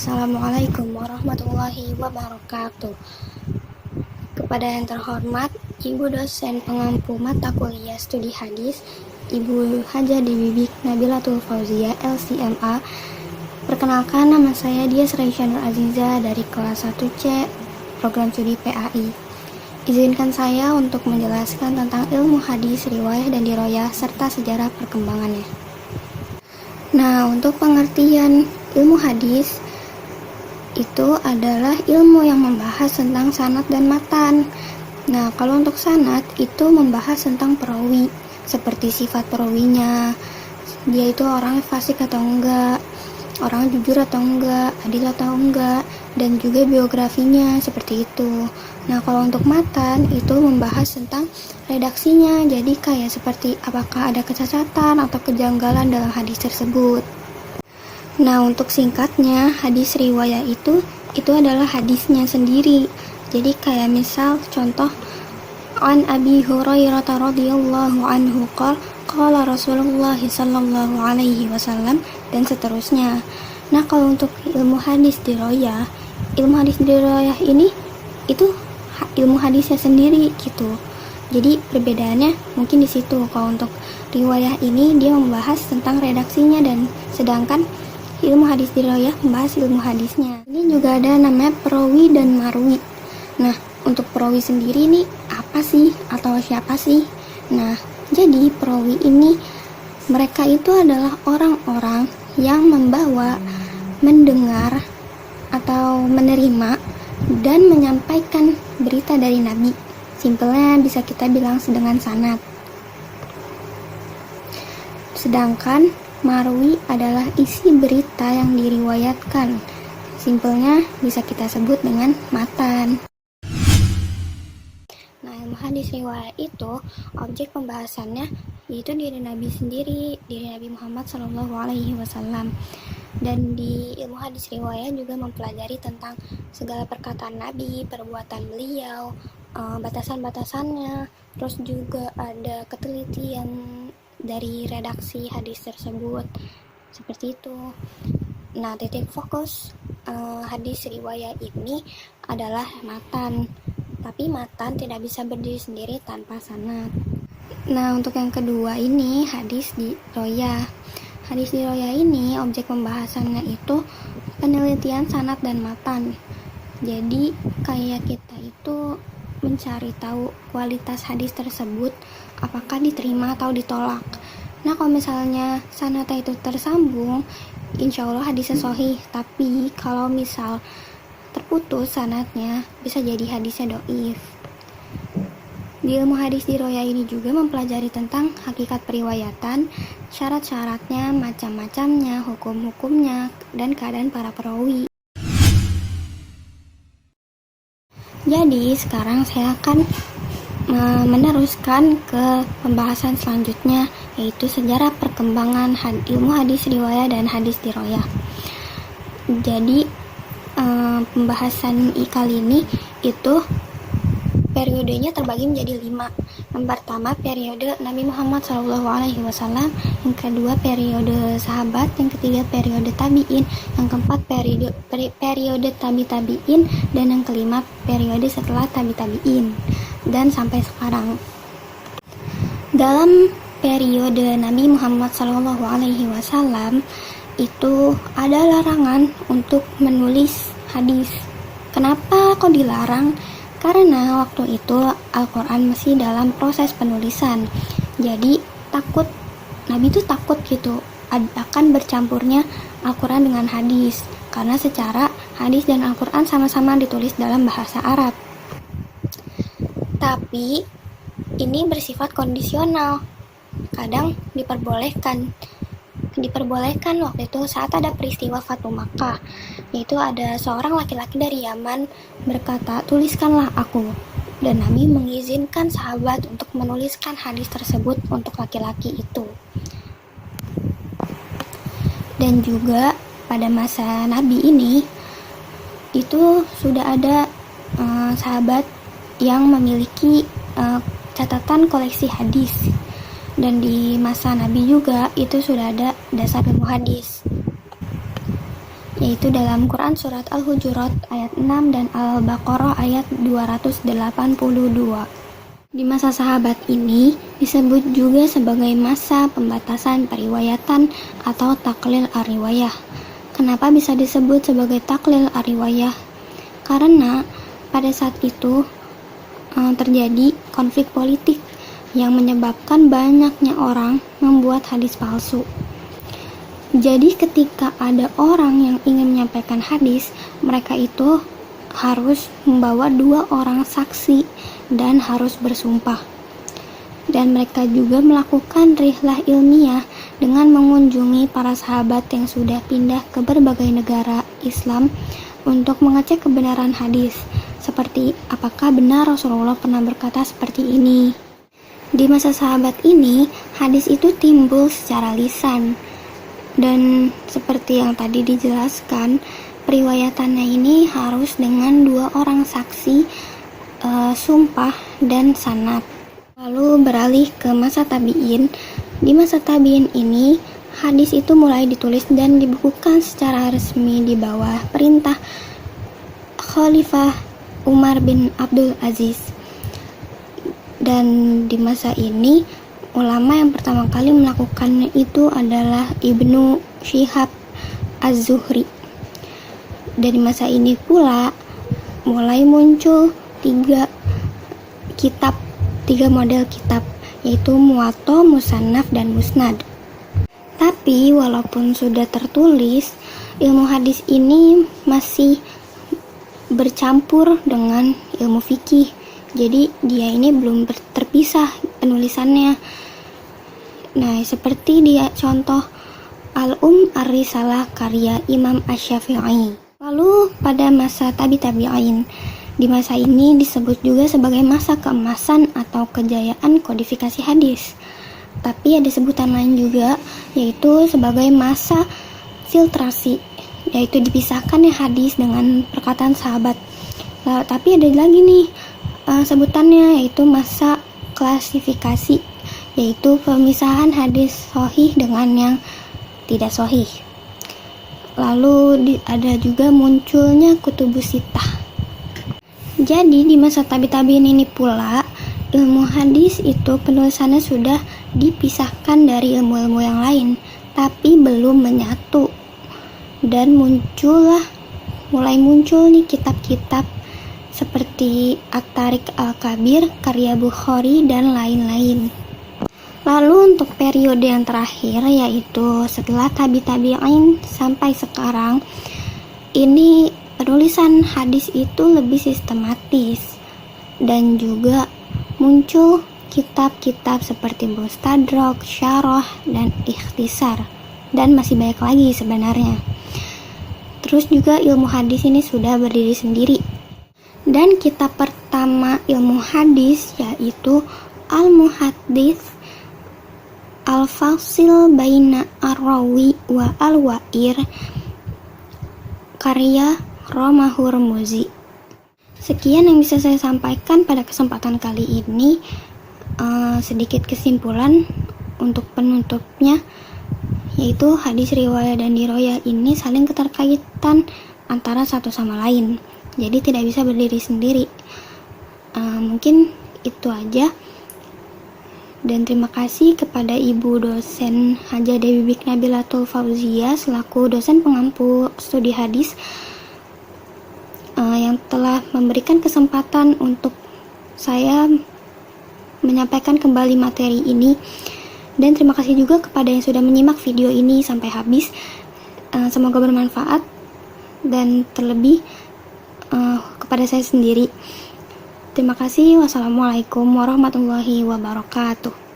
Assalamualaikum warahmatullahi wabarakatuh. Kepada yang terhormat Ibu dosen pengampu mata kuliah studi hadis, Ibu Hajah Bibik Nabilatul Fauzia LCMA. Perkenalkan, nama saya Dias Raisyah Nur Aziza dari kelas 1C program studi PAI. Izinkan saya untuk menjelaskan tentang ilmu hadis, riwayah dan diroyah serta sejarah perkembangannya. Nah, untuk pengertian ilmu hadis itu adalah ilmu yang membahas tentang sanad dan matan. Nah, kalau untuk sanad itu membahas tentang perawi, seperti sifat perawinya, dia itu orang fasik atau enggak, orang jujur atau enggak, adil atau enggak, dan juga biografinya seperti itu. Nah, kalau untuk matan itu membahas tentang redaksinya, jadi kayak seperti apakah ada kecacatan atau kejanggalan dalam hadis tersebut. Nah, untuk singkatnya, hadis riwayah itu adalah hadisnya sendiri. Jadi kayak misal contoh an Abi Hurairah radhiyallahu anhu qala Rasulullah sallallahu alaihi wasallam dan seterusnya. Nah, kalau untuk ilmu hadis diroyah ini itu ilmu hadisnya sendiri gitu. Jadi perbedaannya mungkin di situ. Kalau untuk riwayah ini dia membahas tentang redaksinya, dan sedangkan ilmu hadis diroyah membahas ilmu hadisnya. Ini juga ada namanya perawi dan marwi. Nah, untuk perawi sendiri nih apa sih atau siapa sih? Nah, jadi perawi ini mereka itu adalah orang-orang yang membawa, mendengar atau menerima dan menyampaikan berita dari Nabi. Simpelnya bisa kita bilang dengan sanad. Sedangkan marwi adalah isi berita yang diriwayatkan. Simpelnya bisa kita sebut dengan matan. Nah, ilmu hadis riwayat itu objek pembahasannya yaitu diri Nabi sendiri, diri Nabi Muhammad SAW. Dan di ilmu hadis riwayat juga mempelajari tentang segala perkataan Nabi, perbuatan beliau, batasan-batasannya, terus juga ada ketelitian dari redaksi hadis tersebut seperti itu. Nah, titik fokus hadis riwayat ini adalah matan, tapi matan tidak bisa berdiri sendiri tanpa sanad. Nah, untuk yang kedua ini hadis diroyah. Hadis diroyah ini objek pembahasannya itu penelitian sanad dan matan. Jadi kayak kita itu mencari tahu kualitas hadis tersebut, apakah diterima atau ditolak. Nah, kalau misalnya sanadnya itu tersambung, insya Allah hadisnya sahih. Tapi kalau misal terputus sanadnya, bisa jadi hadisnya dhaif. Di ilmu hadis diroyah ini juga mempelajari tentang hakikat periwayatan, syarat-syaratnya, macam-macamnya, hukum-hukumnya, dan keadaan para perawi. Jadi sekarang saya akan meneruskan ke pembahasan selanjutnya, yaitu sejarah perkembangan ilmu hadis riwayah dan hadis diroyah. Jadi pembahasan kali ini itu periodenya terbagi menjadi 5. Yang pertama periode Nabi Muhammad SAW, yang kedua periode sahabat, yang ketiga periode tabi'in, yang keempat periode tabi-tabi'in, dan yang kelima periode setelah tabi-tabi'in dan sampai sekarang. Dalam periode Nabi Muhammad SAW itu ada larangan untuk menulis hadis. Kenapa kok dilarang? Karena waktu itu Al-Quran masih dalam proses penulisan. Jadi Nabi itu takut gitu akan bercampurnya Al-Quran dengan hadis, karena secara hadis dan Al-Quran sama-sama ditulis dalam bahasa Arab. Tapi ini bersifat kondisional. Kadang diperbolehkan waktu itu saat ada peristiwa Fatu Makkah, yaitu ada seorang laki-laki dari Yaman berkata, tuliskanlah aku, dan Nabi mengizinkan sahabat untuk menuliskan hadis tersebut untuk laki-laki itu. Dan juga pada masa Nabi ini itu sudah ada sahabat yang memiliki catatan koleksi hadis. Dan di masa Nabi juga itu sudah ada dasar ilmu hadis. yaitu dalam Quran Surat Al-Hujurat ayat 6 dan Al-Baqarah ayat 282. Di masa sahabat ini disebut juga sebagai masa pembatasan periwayatan atau taklil ar-riwayah. Kenapa bisa disebut sebagai taklil ar-riwayah? Karena pada saat itu terjadi konflik politik yang menyebabkan banyaknya orang membuat hadis palsu. Jadi ketika ada orang yang ingin menyampaikan hadis, mereka itu harus membawa 2 orang saksi dan harus bersumpah. Dan mereka juga melakukan rihlah ilmiah dengan mengunjungi para sahabat yang sudah pindah ke berbagai negara Islam untuk mengecek kebenaran hadis, seperti apakah benar Rasulullah pernah berkata seperti ini. Di masa sahabat ini, hadis itu timbul secara lisan, dan seperti yang tadi dijelaskan, periwayatannya ini harus dengan 2 orang saksi, sumpah dan sanad. Lalu beralih ke masa tabi'in. Di masa tabi'in ini, hadis itu mulai ditulis dan dibukukan secara resmi di bawah perintah Khalifah Umar bin Abdul Aziz. Dan di masa ini, ulama yang pertama kali melakukannya itu adalah Ibnu Syihab Az-Zuhri. Dari masa ini pula mulai muncul 3 model kitab, yaitu Muwatta, Musannaf, dan Musnad. Tapi walaupun sudah tertulis, ilmu hadis ini masih bercampur dengan ilmu fikih. Jadi dia ini belum terpisah penulisannya. Nah, seperti dia contoh Ar-Risalah karya Imam Asy-Syafi'i. Lalu pada masa tabi'in, di masa ini disebut juga sebagai masa keemasan atau kejayaan kodifikasi hadis. Tapi ada sebutan lain juga, yaitu sebagai masa filtrasi, yaitu dipisahkannya hadis dengan perkataan sahabat. Tapi ada lagi nih sebutannya, yaitu masa klasifikasi, yaitu pemisahan hadis sahih dengan yang tidak sahih. Lalu ada juga munculnya kutubus sittah. Jadi di masa tabi'in ini pula, ilmu hadis itu penulisannya sudah dipisahkan dari ilmu-ilmu yang lain, tapi belum menyatu. Dan mulai muncul nih kitab-kitab seperti At-Tariq Al-Kabir, karya Bukhari, dan lain-lain. Lalu untuk periode yang terakhir, yaitu setelah tabi'in sampai sekarang, ini penulisan hadis itu lebih sistematis, dan juga muncul kitab-kitab seperti Mustadrak, Syarah, dan Ikhtisar, dan masih banyak lagi sebenarnya. Terus juga ilmu hadis ini sudah berdiri sendiri. Dan kitab pertama ilmu hadis yaitu Al-Muhaddits Al-Fasil Baina Ar-Rawi wa Al-Wa'ir, karya Roma Hurmuzi. Sekian yang bisa saya sampaikan pada kesempatan kali ini. Sedikit kesimpulan untuk penutupnya, yaitu hadis riwayat dan diroyah ini saling keterkaitan antara satu sama lain, jadi tidak bisa berdiri sendiri. Mungkin itu aja, dan terima kasih kepada Ibu dosen Hajah Dewi Bik Nabilatul Fauzia selaku dosen pengampu studi hadis yang telah memberikan kesempatan untuk saya menyampaikan kembali materi ini. Dan terima kasih juga kepada yang sudah menyimak video ini sampai habis. Semoga bermanfaat, dan terlebih kepada saya sendiri. Terima kasih. Wassalamualaikum warahmatullahi wabarakatuh.